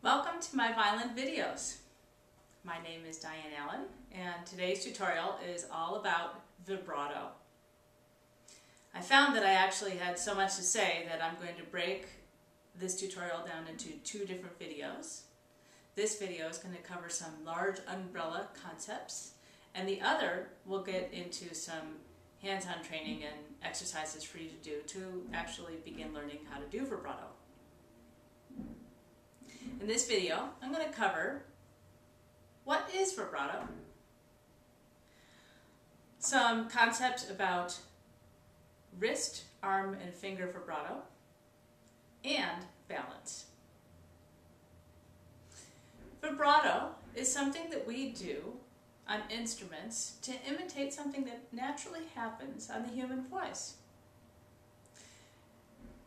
Welcome to my violin videos. My name is Diane Allen and today's tutorial is all about vibrato. I found that I actually had so much to say that I'm going to break this tutorial down into two different videos. This video is going to cover some large umbrella concepts and the other will get into some hands-on training and exercises for you to do to actually begin learning how to do vibrato. In this video, I'm going to cover what is vibrato, some concepts about wrist, arm, and finger vibrato, and balance. Vibrato is something that we do on instruments to imitate something that naturally happens on the human voice.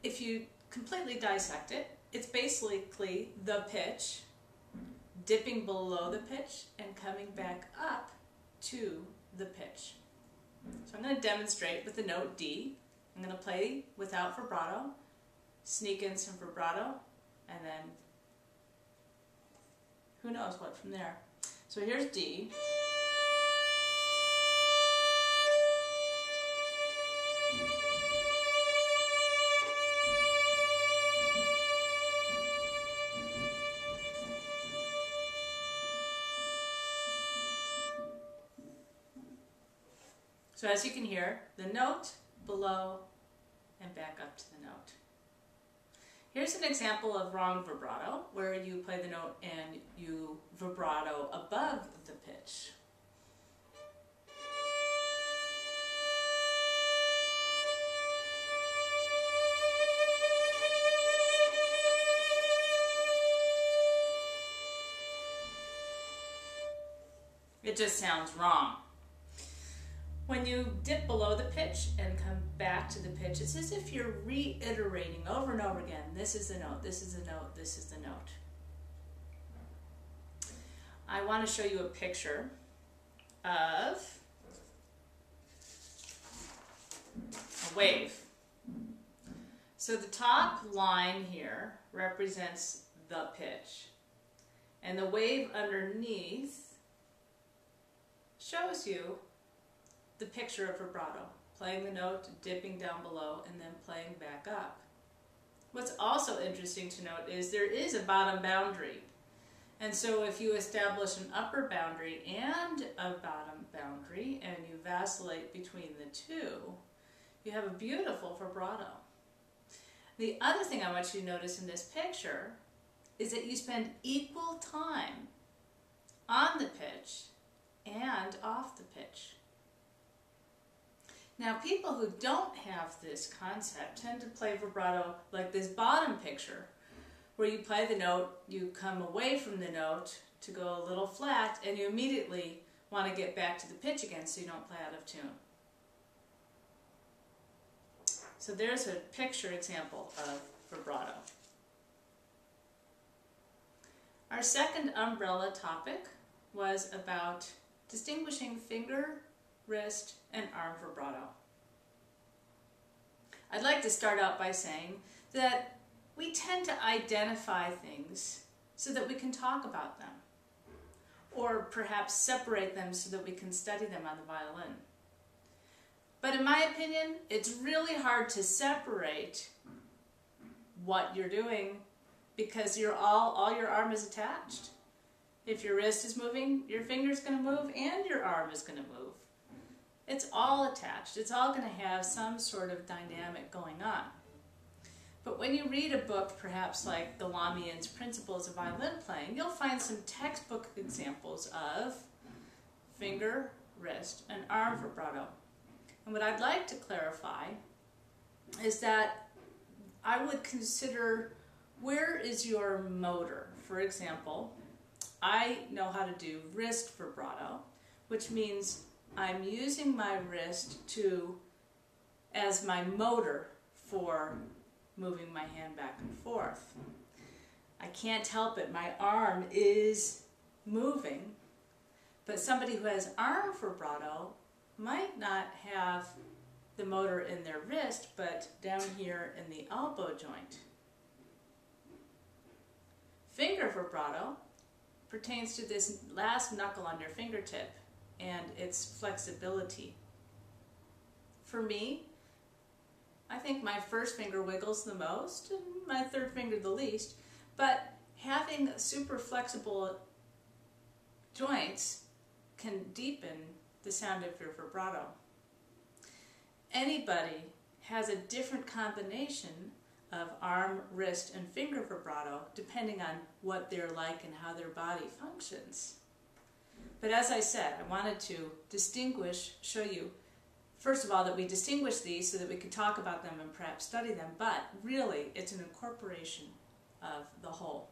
If you completely dissect it, it's basically the pitch, dipping below the pitch and coming back up to the pitch. So I'm going to demonstrate with the note D. I'm going to play without vibrato, sneak in some vibrato, and then who knows what from there. So here's D. So as you can hear, the note, below, and back up to the note. Here's an example of wrong vibrato, where you play the note and you vibrato above the pitch. It just sounds wrong. When you dip below the pitch and come back to the pitch, it's as if you're reiterating over and over again, this is the note, this is the note, this is the note. I want to show you a picture of a wave. So the top line here represents the pitch, and the wave underneath shows you the picture of vibrato, playing the note, dipping down below, and then playing back up. What's also interesting to note is there is a bottom boundary. And so if you establish an upper boundary and a bottom boundary, and you vacillate between the two, you have a beautiful vibrato. The other thing I want you to notice in this picture is that you spend equal time on the pitch and off the pitch. Now, people who don't have this concept tend to play vibrato like this bottom picture, where you play the note, you come away from the note to go a little flat, and you immediately want to get back to the pitch again so you don't play out of tune. So there's a picture example of vibrato. Our second umbrella topic was about distinguishing finger, wrist, and arm vibrato. I'd like to start out by saying that we tend to identify things so that we can talk about them, or perhaps separate them so that we can study them on the violin. But in my opinion, it's really hard to separate what you're doing because all your arm is attached. If your wrist is moving, your finger's going to move and your arm is going to move. It's all attached. It's all going to have some sort of dynamic going on. But when you read a book, perhaps like Galamian's Principles of Violin Playing, you'll find some textbook examples of finger, wrist, and arm vibrato. And what I'd like to clarify is that I would consider, where is your motor? For example, I know how to do wrist vibrato, which means I'm using my wrist as my motor for moving my hand back and forth. I can't help it, my arm is moving, but somebody who has arm vibrato might not have the motor in their wrist, but down here in the elbow joint. finger vibrato pertains to this last knuckle on your fingertip and its flexibility. For me, I think my first finger wiggles the most and my third finger the least, but having super flexible joints can deepen the sound of your vibrato. Anybody has a different combination of arm, wrist, and finger vibrato depending on what they're like and how their body functions. But as I said, I wanted to show you, first of all, that we distinguish these so that we could talk about them and perhaps study them, but really it's an incorporation of the whole.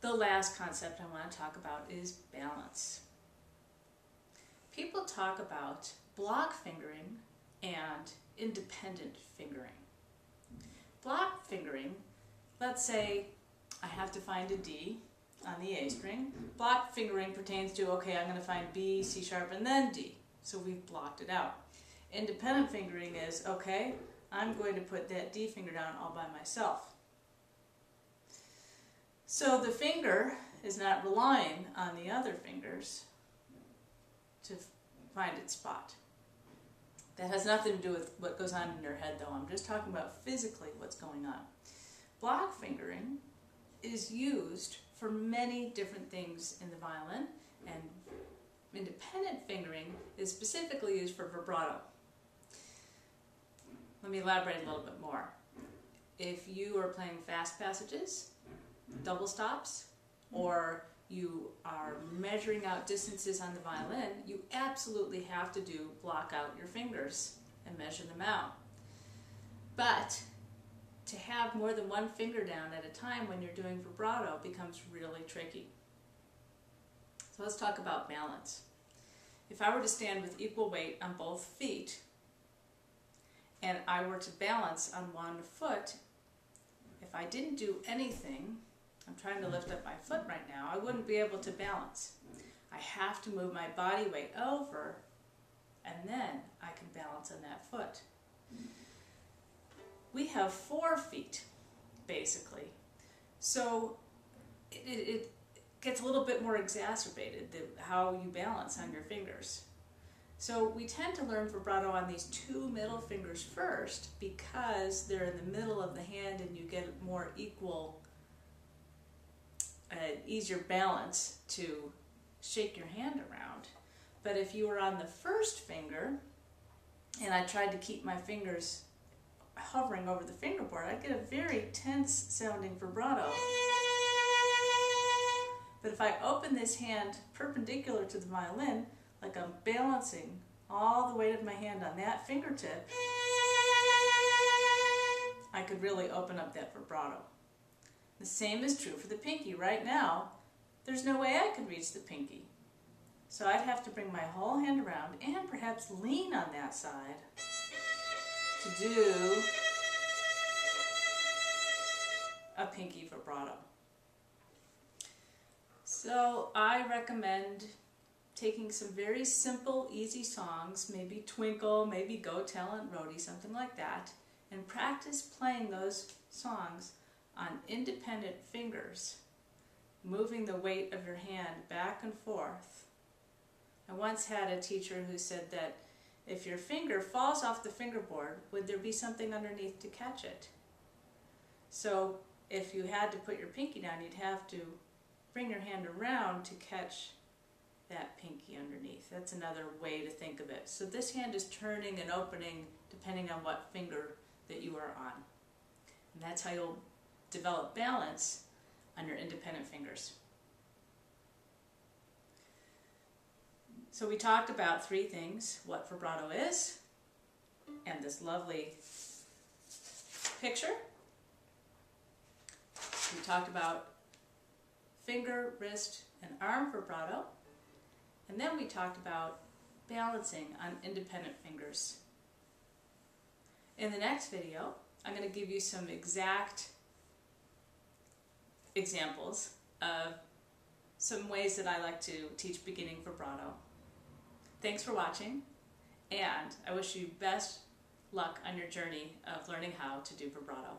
The last concept I want to talk about is balance. People talk about block fingering and independent fingering. Block fingering, let's say I have to find a D on the A string. Block fingering pertains to, okay, I'm going to find B, C sharp, and then D. So we've blocked it out. Independent fingering is, okay, I'm going to put that D finger down all by myself. So the finger is not relying on the other fingers to find its spot. That has nothing to do with what goes on in your head, though. I'm just talking about physically what's going on. Block fingering is used for many different things in the violin, and independent fingering is specifically used for vibrato. Let me elaborate a little bit more. If you are playing fast passages, double stops, or you are measuring out distances on the violin, you absolutely have to block out your fingers and measure them out. But to have more than one finger down at a time when you're doing vibrato becomes really tricky. So let's talk about balance. If I were to stand with equal weight on both feet and I were to balance on one foot, if I didn't do anything, I'm trying to lift up my foot right now, I wouldn't be able to balance. I have to move my body weight over and then I can balance on that foot. We have 4 feet, basically. So it gets a little bit more exacerbated, how you balance on your fingers. So we tend to learn vibrato on these 2 middle fingers first because they're in the middle of the hand and you get more equal, easier balance to shake your hand around. But if you were on the first finger and I tried to keep my fingers hovering over the fingerboard, I'd get a very tense sounding vibrato. But if I open this hand perpendicular to the violin, like I'm balancing all the weight of my hand on that fingertip, I could really open up that vibrato. The same is true for the pinky. Right now, there's no way I could reach the pinky. So I'd have to bring my whole hand around and perhaps lean on that side to do a pinky vibrato. So I recommend taking some very simple, easy songs, maybe Twinkle, maybe Go Talent Roadie, something like that, and practice playing those songs on independent fingers, moving the weight of your hand back and forth. I once had a teacher who said that if your finger falls off the fingerboard, would there be something underneath to catch it? So if you had to put your pinky down, you'd have to bring your hand around to catch that pinky underneath. That's another way to think of it. So this hand is turning and opening depending on what finger that you are on. And that's how you'll develop balance on your independent fingers. So we talked about 3 things: what vibrato is, and this lovely picture. We talked about finger, wrist, and arm vibrato. And then we talked about balancing on independent fingers. In the next video, I'm going to give you some exact examples of some ways that I like to teach beginning vibrato. Thanks for watching, and I wish you best luck on your journey of learning how to do vibrato.